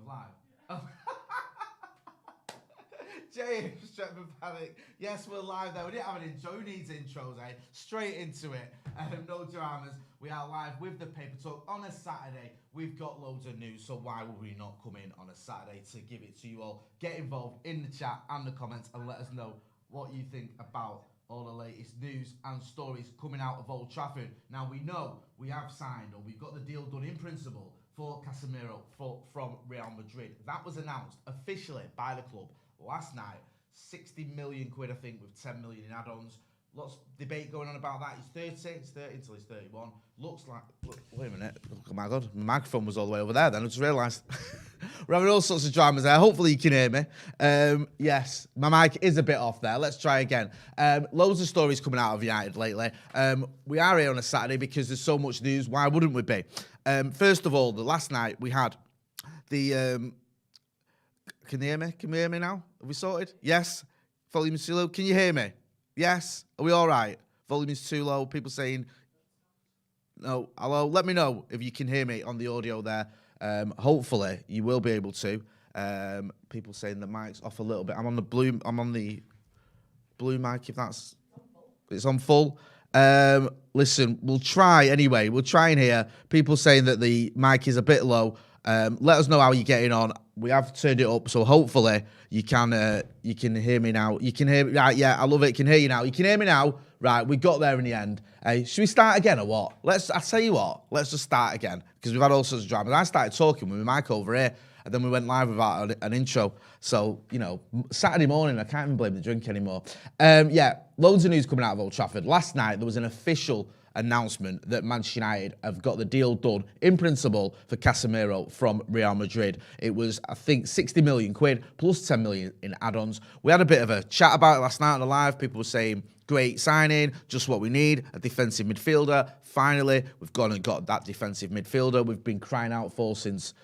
live. James, Stretford, Paddock. Yes, we're live there. We didn't have an intro. Who needs intros, eh? Straight into it. No dramas. We are live with the Paper Talk on a Saturday. We've got loads of news, so why would we not come in on a Saturday to give it to you all? Get involved in the chat and the comments and let us know what you think about all the latest news and stories coming out of Old Trafford. Now, we know we have signed, or we've got the deal done in principle for Casemiro from Real Madrid. That was announced officially by the club last night. 60 million quid, I think, with 10 million in add-ons. Lots of debate going on about that. He's 30. He's 30 until he's 31. Looks like... wait a minute. Oh, my God. My microphone was all the way over there then. I just realised. We're having all sorts of dramas there. Hopefully you can hear me. Yes, my mic is a bit off there. Let's try again. Loads of stories coming out of United lately. We are here on a Saturday because there's so much news. Why wouldn't we be? First of all, the last night we had the... Can you hear me? Can we hear me now? Have we sorted? Yes. Volume is too low. Can you hear me? Yes. Are we all right? Volume is too low. People saying no. Hello. Let me know if you can hear me on the audio there. Hopefully you will be able to. People saying the mic's off a little bit. I'm on the blue mic. If that's it's on full. Listen, we'll try anyway. We'll try and hear. People saying that the mic is a bit low. Let us know how you're getting on. We have turned it up, so hopefully you can hear me now. You can hear me, right? Yeah, I love it. Can hear you now. You can hear me now, right? We got there in the end. Should we start again or what? I tell you what. Let's just start again because we've had all sorts of dramas. I started talking with my mic over here, and then we went live without an intro. So Saturday morning, I can't even blame the drink anymore. Yeah, loads of news coming out of Old Trafford. Last night there was an official announcement that Manchester United have got the deal done in principle for Casemiro from Real Madrid. It was, I think, 60 million quid plus 10 million in add-ons. We had a bit of a chat about it last night on the live. People were saying, great signing, just what we need, a defensive midfielder. Finally, we've gone and got that defensive midfielder we've been crying out for since,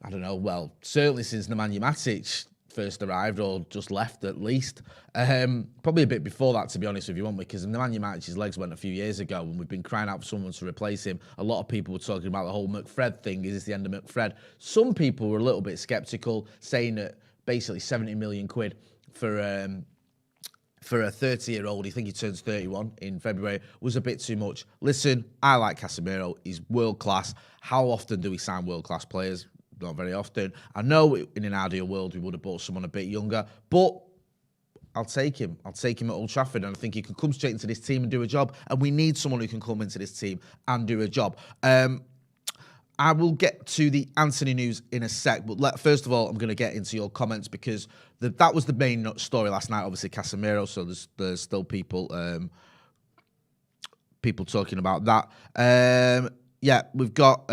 I don't know, well, certainly since Nemanja Matic first arrived or just left at least. Probably a bit before that, to be honest with you, won't we? Because Nemanja Matic's legs went a few years ago and we've been crying out for someone to replace him. A lot of people were talking about the whole McFred thing. Is this the end of McFred? Some people were a little bit sceptical, saying that basically 70 million quid for a 30-year-old, I think he turns 31 in February, was a bit too much. Listen, I like Casemiro. He's world-class. How often do we sign world-class players? Not very often. I know in an ideal world we would have bought someone a bit younger, but I'll take him. I'll take him at Old Trafford, and I think he can come straight into this team and do a job, and we need someone who can come into this team and do a job. I will get to the Antony news in a sec, but first of all, I'm going to get into your comments because that was the main story last night, obviously Casemiro, so there's still people talking about that. Yeah, we've got...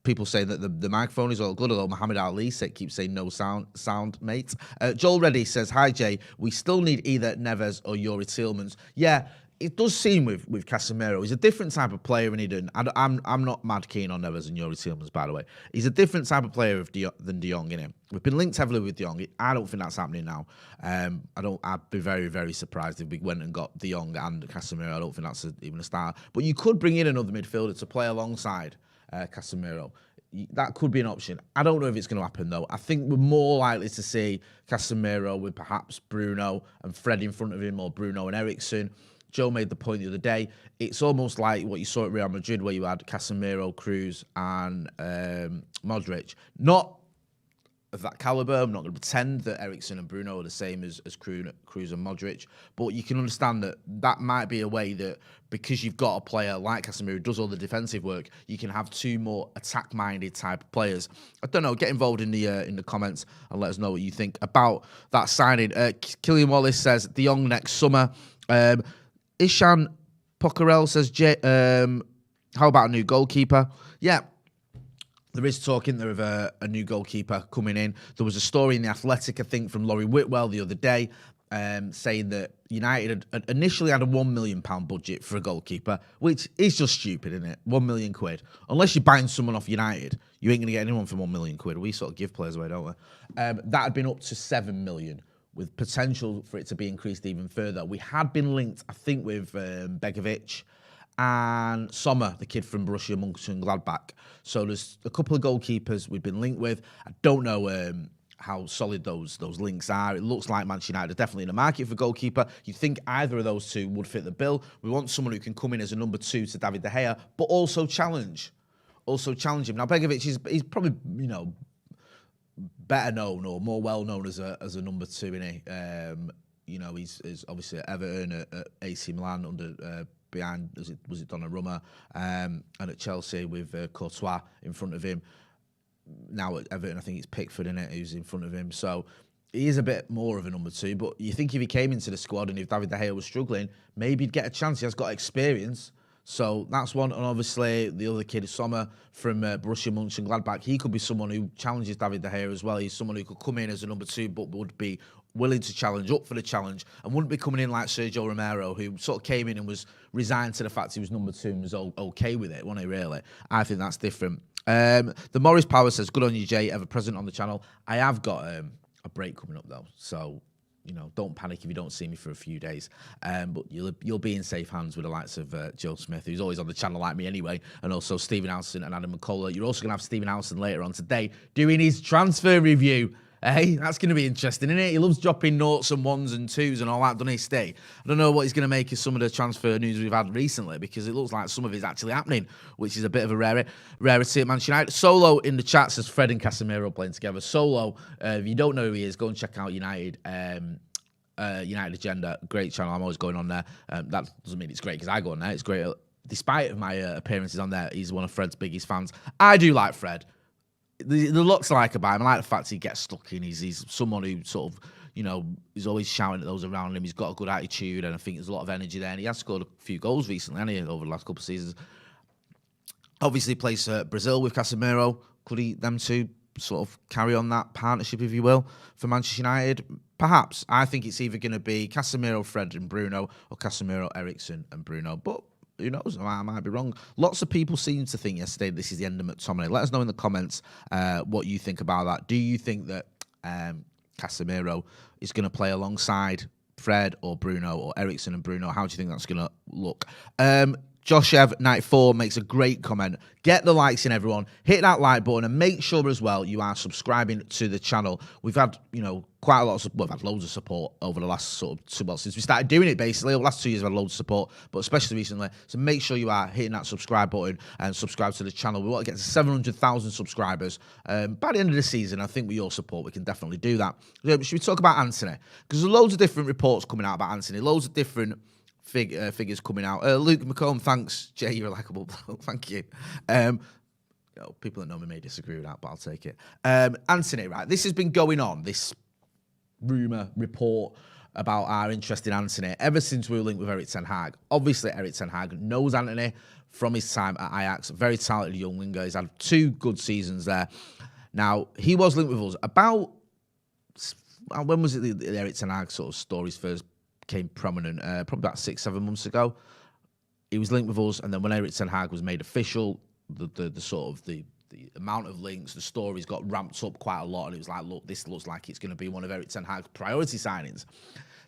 people saying that the microphone is all good, although Muhammad Ali keeps saying no sound, mate. Joel Reddy says, hi, Jay. We still need either Neves or Yuri Tielemans. Yeah, it does seem with Casemiro. He's a different type of player, and I'm not mad keen on Neves and Yuri Tielemans, by the way. He's a different type of player than De Jong, innit? We've been linked heavily with De Jong. I don't think that's happening now. I'd be very, very surprised if we went and got De Jong and Casemiro. I don't think that's even a start. But you could bring in another midfielder to play alongside Casemiro. That could be an option. I don't know if it's going to happen, though. I think we're more likely to see Casemiro with perhaps Bruno and Fred in front of him, or Bruno and Eriksen. Joe made the point the other day. It's almost like what you saw at Real Madrid, where you had Casemiro, Kroos, and Modric. Not of that calibre. I'm not going to pretend that Eriksen and Bruno are the same as Kroos and Modric, but you can understand that might be a way that, because you've got a player like Casemiro who does all the defensive work, you can have two more attack-minded type of players. I don't know. Get involved in the comments and let us know what you think about that signing. Killian Wallace says De Jong next summer. Ishan Pocarel says, how about a new goalkeeper? Yeah. There is talk in there of a new goalkeeper coming in. There was a story in The Athletic, I think, from Laurie Whitwell the other day, saying that United had initially had a £1 million budget for a goalkeeper, which is just stupid, isn't it? 1 million quid. Unless you're buying someone off United, you ain't going to get anyone for 1 million quid. We sort of give players away, don't we? That had been up to 7 million, with potential for it to be increased even further. We had been linked, I think, with Begovic and Sommer, the kid from Borussia Mönchengladbach. So there's a couple of goalkeepers we've been linked with. I don't know how solid those links are. It looks like Manchester United are definitely in the market for goalkeeper. You'd think either of those two would fit the bill. We want someone who can come in as a number 2 to David De Gea, but also challenge him. Now, Begovic, he's probably, better known or more well known as a number 2, isn't he? He's obviously at Everton, at AC Milan under behind, was it Donnarumma, and at Chelsea with Courtois in front of him. Now at Everton, I think it's Pickford, in it, who's in front of him. So he is a bit more of a number 2. But you think if he came into the squad and if David De Gea was struggling, maybe he'd get a chance. He has got experience. So that's one. And obviously, the other kid, Sommer, from Borussia Mönchengladbach, he could be someone who challenges David De Gea as well. He's someone who could come in as a number 2, but would be willing to challenge, up for the challenge, and wouldn't be coming in like Sergio Romero, who sort of came in and was resigned to the fact he was number 2 and was okay with it, wasn't he, really? I think that's different. The Morris Power says, good on you, Jay, ever present on the channel. I have got a break coming up, though, so don't panic if you don't see me for a few days. But you'll be in safe hands with the likes of Joe Smith, who's always on the channel like me anyway, and also Stephen Alston and Adam McCullough. You're also going to have Stephen Alston later on today doing his transfer review. Hey, that's going to be interesting, isn't it? He loves dropping noughts and ones and twos and all that, doesn't he, Stay? I don't know what he's going to make of some of the transfer news we've had recently, because it looks like some of it's actually happening, which is a bit of a rarity at Manchester United. Solo in the chat says Fred and Casemiro playing together. Solo, if you don't know who he is, go and check out United Agenda. Great channel. I'm always going on there. That doesn't mean it's great because I go on there. It's great. Despite my appearances on there, he's one of Fred's biggest fans. I do like Fred. The looks I like about him. I like the fact he gets stuck in. He's someone who sort of, he's always shouting at those around him. He's got a good attitude, and I think there's a lot of energy there. And he has scored a few goals recently, hasn't he, over the last couple of seasons. Obviously, plays Brazil with Casemiro. Could them two sort of carry on that partnership, if you will, for Manchester United? Perhaps. I think it's either going to be Casemiro, Fred, and Bruno, or Casemiro, Eriksen, and Bruno. But who knows? I might be wrong. Lots of people seem to think yesterday this is the end of McTominay. Let us know in the comments what you think about that. Do you think that Casemiro is going to play alongside Fred or Bruno or Eriksen and Bruno? How do you think that's going to look? Josh Ev94 makes a great comment. Get the likes in, everyone. Hit that like button and make sure as well you are subscribing to the channel. We've had, quite a lot of we've had loads of support over the last since we started doing it, basically. Over the last 2 years, we've had loads of support, but especially recently. So make sure you are hitting that subscribe button and subscribe to the channel. We want to get to 700,000 subscribers. By the end of the season, I think with your support, we can definitely do that. Should we talk about Antony? Because there's loads of different reports coming out about Antony, loads of different figures coming out. Luke McComb, thanks. Jay, you're a likeable. Thank you. People that know me may disagree with that, but I'll take it. Antony, right? This has been going on, this rumour report about our interest in Antony ever since we were linked with Erik ten Hag. Obviously, Erik ten Hag knows Antony from his time at Ajax. Very talented young winger. He's had 2 good seasons there. Now, he was linked with us about, when was it the Erik ten Hag sort of stories first became prominent? Probably about 6-7 months ago. He was linked with us, and then when Erik ten Hag was made official, the sort of the amount of links, the stories got ramped up quite a lot, and it was like, look, this looks like it's going to be one of Erik ten Hag's priority signings.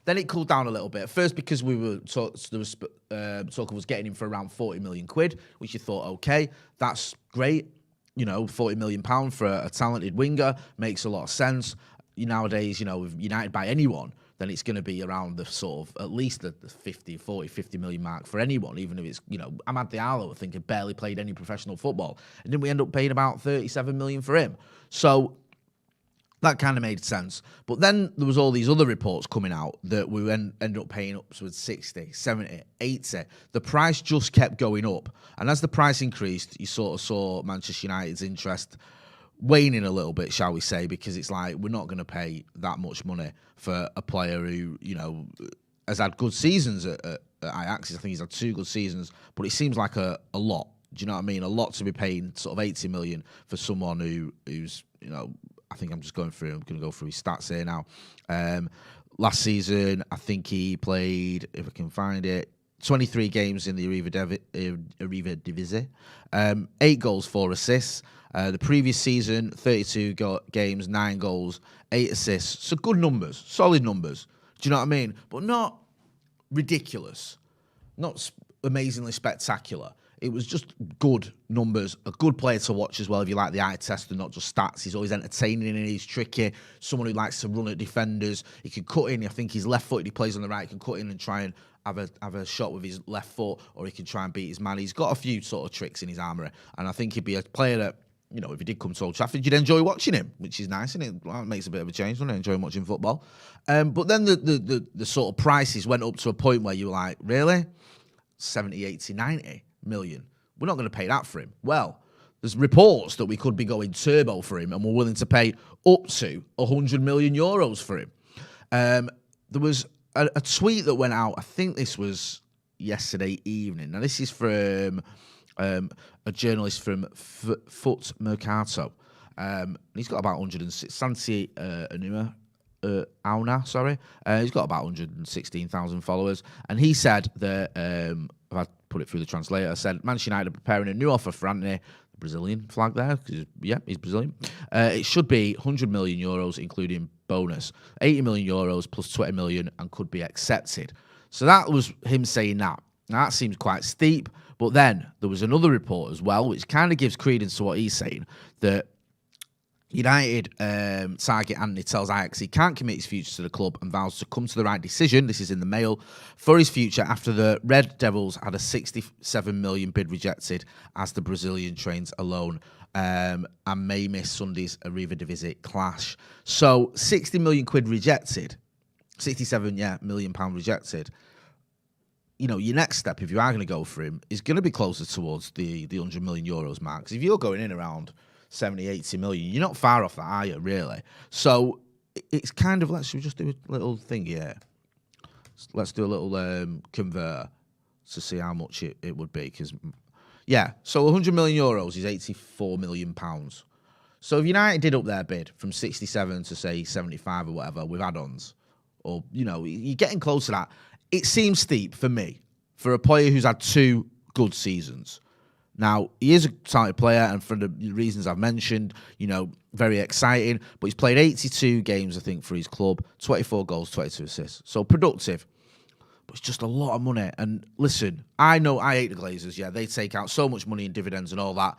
Then it cooled down a little bit. First, because we were talk of us getting him for around 40 million quid, which you thought, okay, that's great. 40 million pound for a talented winger makes a lot of sense. Nowadays, with United by anyone, then it's going to be around the sort of at least the 50 million mark for anyone, even if it's, Amad Diallo, I think, had barely played any professional football. And then we end up paying about 37 million for him. So that kind of made sense. But then there was all these other reports coming out that we ended up paying up to 60, 70, 80. The price just kept going up. And as the price increased, you sort of saw Manchester United's interest waning a little bit, shall we say, because it's like, we're not going to pay that much money for a player who, has had good seasons at Ajax. I think he's had 2 good seasons, but it seems like a lot. Do you know what I mean? A lot to be paying sort of 80 million for someone who's, I think I'm going to go through his stats here now. Last season, I think he played, if I can find it, 23 games in the Eredivisie, 8 goals, 4 assists. The previous season, 32 games, 9 goals, 8 assists. So good numbers, solid numbers. Do you know what I mean? But not ridiculous. Not amazingly spectacular. It was just good numbers, a good player to watch as well if you like the eye test and not just stats. He's always entertaining and he's tricky. Someone who likes to run at defenders. He can cut in. I think he's left-footed. He plays on the right. He can cut in and try and have a shot with his left foot, or he can try and beat his man. He's got a few sort of tricks in his armoury, and I think he'd be a player that, you know, if he did come to Old Trafford, you'd enjoy watching him, which is nice, and it makes a bit of a change, doesn't it? Enjoying watching football. But then the sort of prices went up to a point where you were like, really? 70, 80, 90 million? We're not going to pay that for him. Well, there's reports that we could be going turbo for him, and we're willing to pay up to 100 million euros for him. There was a tweet that went out, I think this was yesterday evening. Now, this is from a journalist from Foot Mercato. He's got about 106. Santi Auna, sorry. He's got about 116,000 followers. And he said that, if I put it through the translator, said Manchester United are preparing a new offer for Antony, the Brazilian flag there, because, yeah, he's Brazilian. It should be 100 million euros, including bonus. 80 million euros plus 20 million, and could be accepted. So that was him saying that. Now, that seems quite steep. But then there was another report as well, which kind of gives credence to what he's saying, that United target Antony tells Ajax he can't commit his future to the club and vows to come to the right decision, this is in the Mail, for his future after the Red Devils had a 67 million bid rejected as the Brazilian trains alone and may miss Sunday's Arriva Divisit clash. So 60 million quid rejected, 67 million pound rejected. You know, your next step, if you are going to go for him, is going to be closer towards the 100 million euros mark. Because if you're going in around 70, 80 million, you're not far off that, are you, really? So it's kind of, should we just do a little thing here? Let's do a little converter to see how much it would be. Because, yeah, so 100 million euros is 84 million pounds. So if United did up their bid from 67 to, say, 75 or whatever with add-ons, or, you know, you're getting close to that. It seems steep for me, for a player who's had 2 good seasons. Now, he is a talented player, and for the reasons I've mentioned, you know, very exciting. But he's played 82 games, I think, for his club, 24 goals, 22 assists. So productive, but it's just a lot of money. And listen, I know I hate the Glazers. Yeah, they take out so much money in dividends and all that.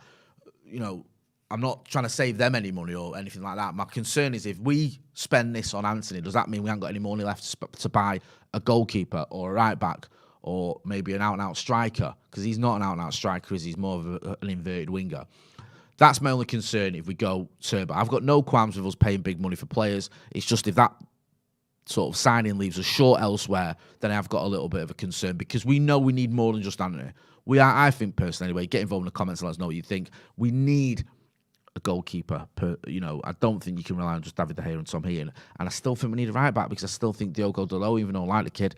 You know, I'm not trying to save them any money or anything like that. My concern is if we spend this on Antony, does that mean we haven't got any money left to buy a goalkeeper or a right back or maybe an out-and-out striker? Because he's not an out-and-out striker, he's more of an inverted winger. That's my only concern if we go turbo. I've got no qualms with us paying big money for players. It's just if that sort of signing leaves us short elsewhere, then I've got a little bit of a concern, because we know we need more than just Antony. I think personally anyway, get involved in the comments and let us know what you think. We need a goalkeeper. You know, I don't think you can rely on just David De Gea and Tom Heaton. And I still think we need a right back, because I still think Diogo Dalot, even though I like the kid,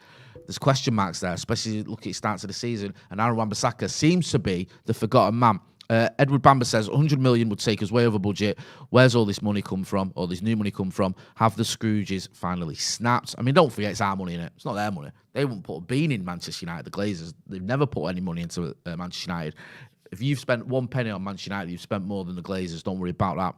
there's question marks there, especially look at the starts of the season. And Aaron Wan-Bissaka seems to be the forgotten man. Edward Bamba says 100 million would take us way over budget. Where's all this money come from? Or this new money come from? Have the Scrooges finally snapped? I mean, don't forget it's our money in it. It's not their money. They wouldn't put a bean in Manchester United. The Glazers, they've never put any money into Manchester United. If you've spent 1 penny on Manchester United, you've spent more than the Glazers. Don't worry about that.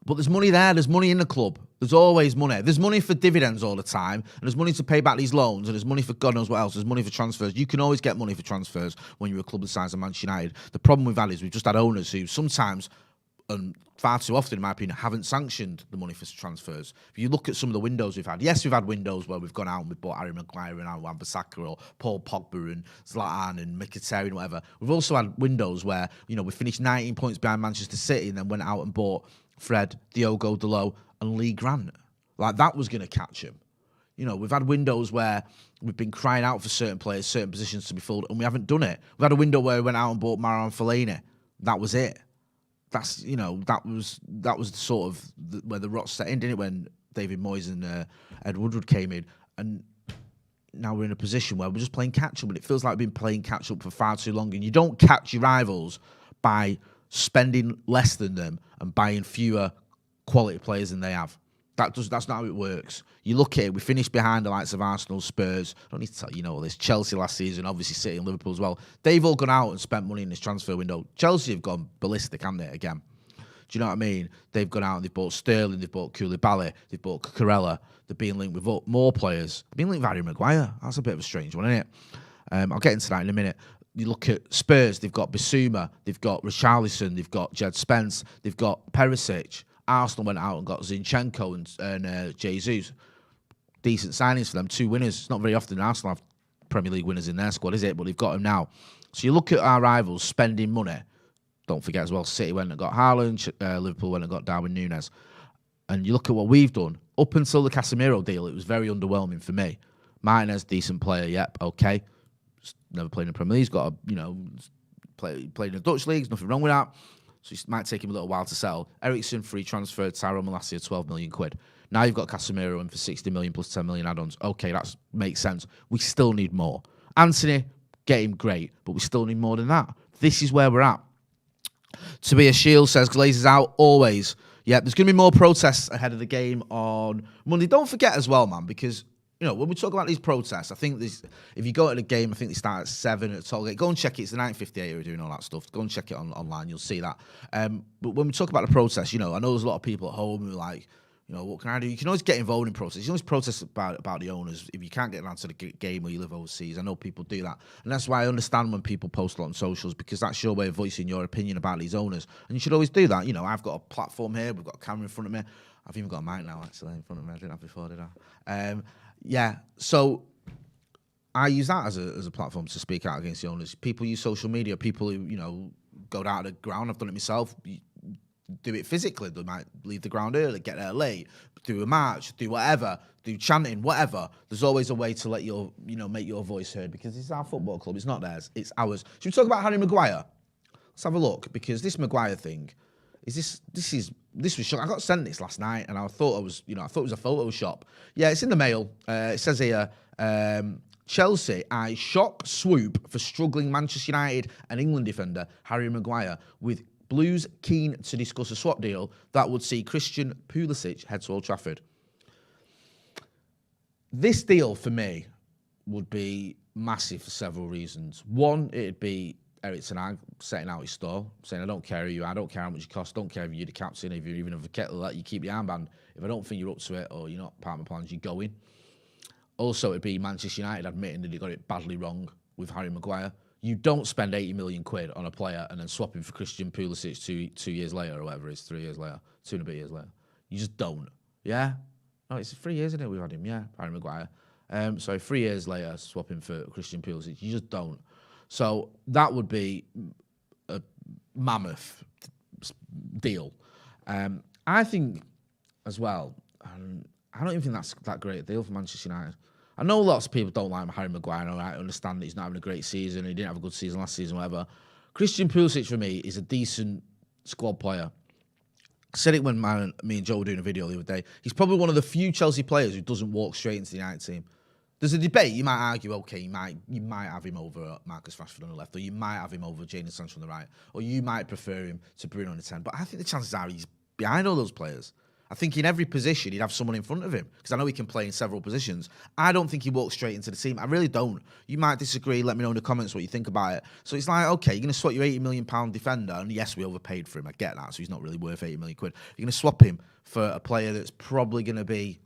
But there's money there. There's money in the club. There's always money. There's money for dividends all the time. And there's money to pay back these loans. And there's money for God knows what else. There's money for transfers. You can always get money for transfers when you're a club the size of Manchester United. The problem we've had is we've just had owners who sometimes, and far too often in my opinion, haven't sanctioned the money for transfers. If you look at some of the windows we've had, yes, we've had windows where we've gone out and we've bought Harry Maguire and Aaron Wan-Bissaka or Paul Pogba and Zlatan and Mkhitaryan and whatever. We've also had windows where, you know, we finished 19 points behind Manchester City and then went out and bought Fred, Diogo Dalot and Lee Grant. Like, that was going to catch him. You know, we've had windows where we've been crying out for certain players, certain positions to be filled, and we haven't done it. We've had a window where we went out and bought Marouane Fellaini. That was it. That's, you know, that was sort of where the rot set in, didn't it, when David Moyes and Ed Woodward came in. And now we're in a position where we're just playing catch-up, and it feels like we've been playing catch-up for far too long. And you don't catch your rivals by spending less than them and buying fewer quality players than they have. That's not how it works. You look at it, we finished behind the likes of Arsenal, Spurs, I don't need to tell you know all this, Chelsea last season, obviously City and Liverpool as well. They've all gone out and spent money in this transfer window. Chelsea have gone ballistic, haven't they, again? Do you know what I mean? They've gone out and they've bought Sterling, they've bought Koulibaly, they've bought Cucurella, they're being linked with more players. They're being linked with Harry Maguire. That's a bit of a strange one, isn't it? I'll get into that in a minute. You look at Spurs, they've got Bissouma, they've got Richarlison, they've got Jed Spence, they've got Perisic. Arsenal went out and got Zinchenko and Jesus. Decent signings for them, 2 winners. It's not very often Arsenal have Premier League winners in their squad, is it? But they've got them now. So you look at our rivals spending money. Don't forget as well, City went and got Haaland, Liverpool went and got Darwin Núñez. And you look at what we've done. Up until the Casemiro deal, it was very underwhelming for me. Martinez, decent player, yep, okay. Never played in the Premier League. He's got played in the Dutch leagues, nothing wrong with that. So it might take him a little while to sell. Eriksen, free transfer, Tyrone Malacia, 12 million quid. Now you've got Casemiro in for 60 million plus 10 million add-ons. Okay, that makes sense. We still need more. Antony, get him great, but we still need more than that. This is where we're at. Tobias Shield says, Glazers out, always. Yeah, there's going to be more protests ahead of the game on Monday. Don't forget as well, man, because when we talk about these protests, I think if you go to the game, I think they start at 7 at Tollgate. Go and check it. It's the 9:58 who are doing all that stuff. Go and check it online. You'll see that. But when we talk about the protests, I know there's a lot of people at home who are like, what can I do? You can always get involved in protests. You can always protest about the owners if you can't get down to the game or you live overseas. I know people do that. And that's why I understand when people post a lot on socials, because that's your way of voicing your opinion about these owners. And you should always do that. I've got a platform here. We've got a camera in front of me. I've even got a mic now, actually, in front of me. I didn't have before, did I? Yeah, so I use that as a platform to speak out against the owners. People use social media. People who, go down to the ground. I've done it myself. Do it physically. They might leave the ground early, get there late, do a march, do whatever, do chanting, whatever. There's always a way to let make your voice heard, because this is our football club. It's not theirs. It's ours. Should we talk about Harry Maguire? Let's have a look, because this Maguire thing, this was shocking. I got sent this last night, and I thought it was a Photoshop. Yeah, it's in the mail. It says here, Chelsea eye shock swoop for struggling Manchester United and England defender Harry Maguire, with Blues keen to discuss a swap deal that would see Christian Pulisic head to Old Trafford. This deal, for me, would be massive for several reasons. One, it'd be Erik ten Hag setting out his store, saying, I don't care who you are, I don't care how much you cost, don't care if you're the captain, if you're even of a kettle, that you keep your armband. If I don't think you're up to it or you're not part of my plans, you're going. Also, it'd be Manchester United admitting that they got it badly wrong with Harry Maguire. You don't spend 80 million quid on a player and then swap him for Christian Pulisic 2 years later or whatever it is, 3 years later, 2 and a bit years later. You just don't. Yeah? No, it's 3 years, isn't it? We've had him, yeah, Harry Maguire. So 3 years later, swap him for Christian Pulisic. You just don't. So that would be a mammoth deal. I think as well, I don't even think that's that great a deal for Manchester United. I know lots of people don't like Harry Maguire, and I understand that he's not having a great season, he didn't have a good season last season, whatever. Christian Pulisic, for me, is a decent squad player. I said it when me and Joe were doing a video the other day. He's probably one of the few Chelsea players who doesn't walk straight into the United team. There's a debate. You might argue, okay, you might have him over Marcus Rashford on the left, or you might have him over Jadon Sancho on the right, or you might prefer him to Bruno on the 10. But I think the chances are he's behind all those players. I think in every position he'd have someone in front of him, because I know he can play in several positions. I don't think he walks straight into the team. I really don't. You might disagree. Let me know in the comments what you think about it. So it's like, okay, you're going to swap your £80 million defender, and yes, we overpaid for him. I get that. So he's not really worth 80 million quid. You're going to swap him for a player that's probably going to be,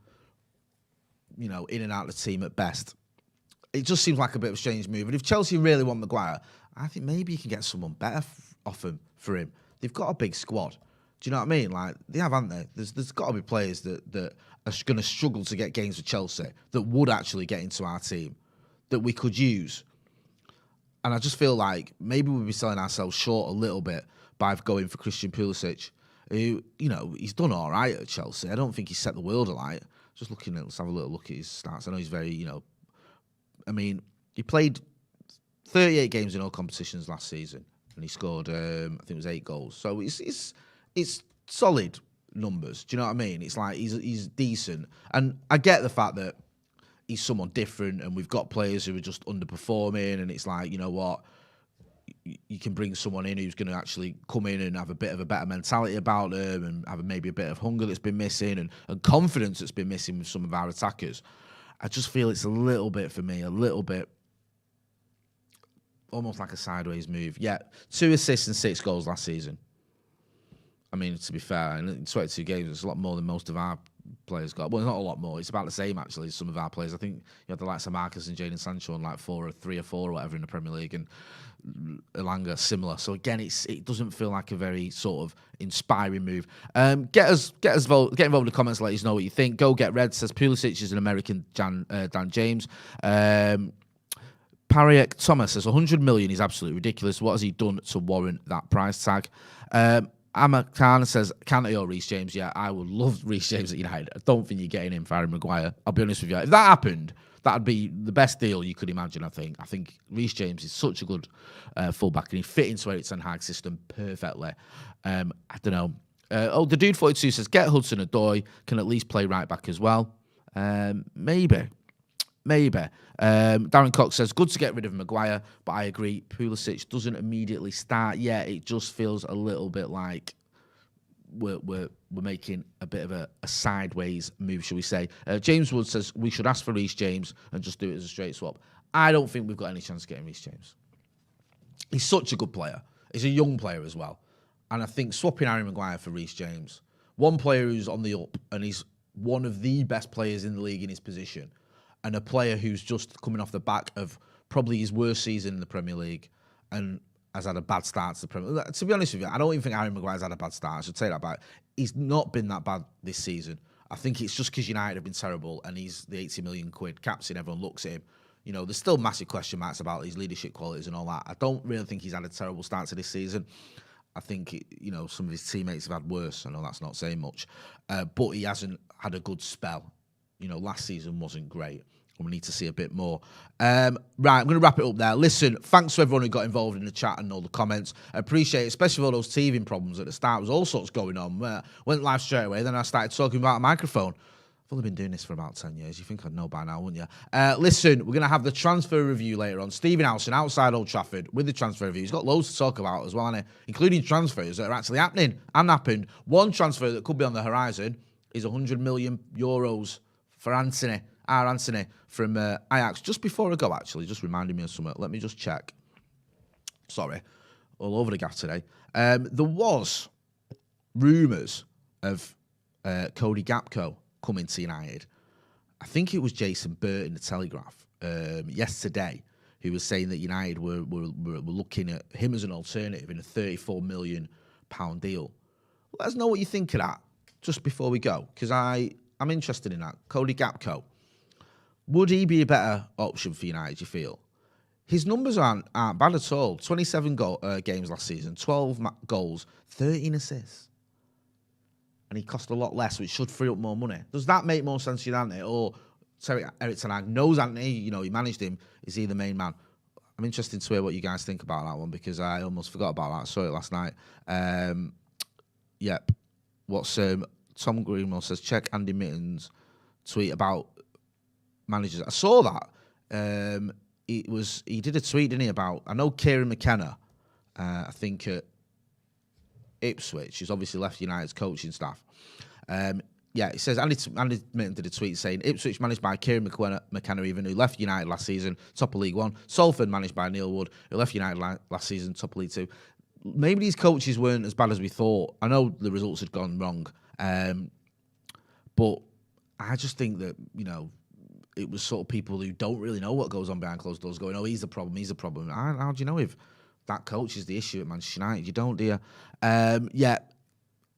in and out of the team at best. It just seems like a bit of a strange move. And if Chelsea really want Maguire, I think maybe you can get someone better off him for him. They've got a big squad. Do you know what I mean? Like, they have, haven't they? There's got to be players that are going to struggle to get games with Chelsea that would actually get into our team that we could use. And I just feel like maybe we'll be selling ourselves short a little bit by going for Christian Pulisic, who, he's done all right at Chelsea. I don't think he's set the world alight. Just let's have a little look at his stats. I know he's very, he played 38 games in all competitions last season, and he scored, I think it was 8 goals. So it's solid numbers. Do you know what I mean? It's like he's decent. And I get the fact that he's someone different, and we've got players who are just underperforming, and it's like, you know what? You can bring someone in who's going to actually come in and have a bit of a better mentality about them, and have maybe a bit of hunger that's been missing, and confidence that's been missing with some of our attackers. I just feel it's a little bit, for me, almost like a sideways move. Yeah, 2 assists and 6 goals last season. I mean, to be fair, in 22 games, it's a lot more than most of our players got. Well, not a lot more. It's about the same, actually, as some of our players. I think you had the likes of Marcus and Jadon Sancho on like 3 or 4 or whatever in the Premier League, and Elanga similar. So again, it doesn't feel like a very sort of inspiring move. Get involved in the comments. Let us know what you think. Go Get Red says Pulisic is an American Dan James. Pariek Thomas says 100 million is absolutely ridiculous. What has he done to warrant that price tag? Amakana says, Kante or Reece James? Yeah, I would love Reece James at United. I don't think you're getting him for Harry Maguire. I'll be honest with you. If that happened, that'd be the best deal you could imagine, I think. I think Reece James is such a good fullback, and he fit into Erik ten Hag's system perfectly. I don't know. The dude 42 says, get Hudson-Odoi, can at least play right back as well. Maybe. Darren Cox says, good to get rid of Maguire, but I agree, Pulisic doesn't immediately start yet. It just feels a little bit like we're making a bit of a sideways move, shall we say. James Wood says, we should ask for Reece James and just do it as a straight swap. I don't think we've got any chance of getting Reece James. He's such a good player. He's a young player as well. And I think swapping Harry Maguire for Reece James, one player who's on the up, and he's one of the best players in the league in his position, and a player who's just coming off the back of probably his worst season in the Premier League and has had a bad start to the Premier League. To be honest with you, I don't even think Harry Maguire's had a bad start. I should say that back. He's not been that bad this season. I think it's just because United have been terrible and he's the 80 million quid captain. Everyone looks at him. You know, there's still massive question marks about his leadership qualities and all that. I don't really think he's had a terrible start to this season. I think, some of his teammates have had worse. I know that's not saying much. But he hasn't had a good spell. Last season wasn't great. We need to see a bit more. Right, I'm going to wrap it up there. Listen, thanks to everyone who got involved in the chat and all the comments. I appreciate it, especially with all those teething problems at the start. There was all sorts going on. Went live straight away. Then I started talking about a microphone. I've only been doing this for about 10 years. You think I'd know by now, wouldn't you? Listen, we're going to have the transfer review later on. Stephen Howson outside Old Trafford with the transfer review. He's got loads to talk about as well, hasn't he? Including transfers that are actually happening and happened. One transfer that could be on the horizon is 100 million euros for Antony. Our Antony from Ajax. Just before I go, actually, just reminded me of something. Let me just check. Sorry, all over the gaff today. There was rumours of Cody Gakpo coming to United. I think it was Jason Burt in the Telegraph yesterday who was saying that United were looking at him as an alternative in a £34 million deal. Let us know what you think of that just before we go, because I'm interested in that. Cody Gakpo. Would he be a better option for United, you feel? His numbers aren't bad at all. 27 games last season, 12 goals, 13 assists. And he cost a lot less, which should free up more money. Does that make more sense to you, Antony? Or Erik ten Hag knows Antony, he managed him. Is he the main man? I'm interested to hear what you guys think about that one, because I almost forgot about that. I saw it last night. Yep. What's Tom Greenwell says, check Andy Mitten's tweet about managers. I saw that. He did a tweet, didn't he, about, I know Kieran McKenna, I think at Ipswich, who's obviously left United's coaching staff. It says Andy Mitten did a tweet saying Ipswich managed by Kieran McKenna, even who left United last season, top of League One. Salford managed by Neil Wood, who left United last season, top of League Two. Maybe these coaches weren't as bad as we thought. I know the results had gone wrong, but I just think that it was sort of people who don't really know what goes on behind closed doors going, oh, he's the problem, he's the problem. How do you know if that coach is the issue at Manchester United? You don't, do you?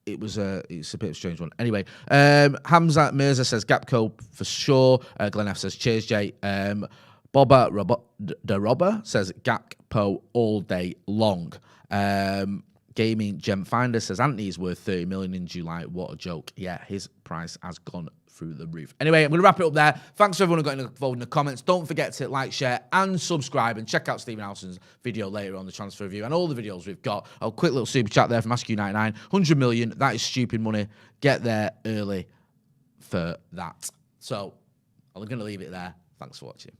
It's a bit of a strange one. Anyway, Hamza Mirza says Gakpo for sure. Glenn F says, cheers, Jay. Boba De Robber says Gakpo all day long. Gaming Gem Finder says Antony is worth 30 million in July. What a joke. Yeah, his price has gone through the roof. Anyway, I'm going to wrap it up there. Thanks to everyone who got involved in the comments. Don't forget to like, share, and subscribe, and check out Stephen Howson's video later on the transfer review and all the videos we've got. A quick little super chat there from AskU99. 100 million. That is stupid money. Get there early for that. So I'm going to leave it there. Thanks for watching.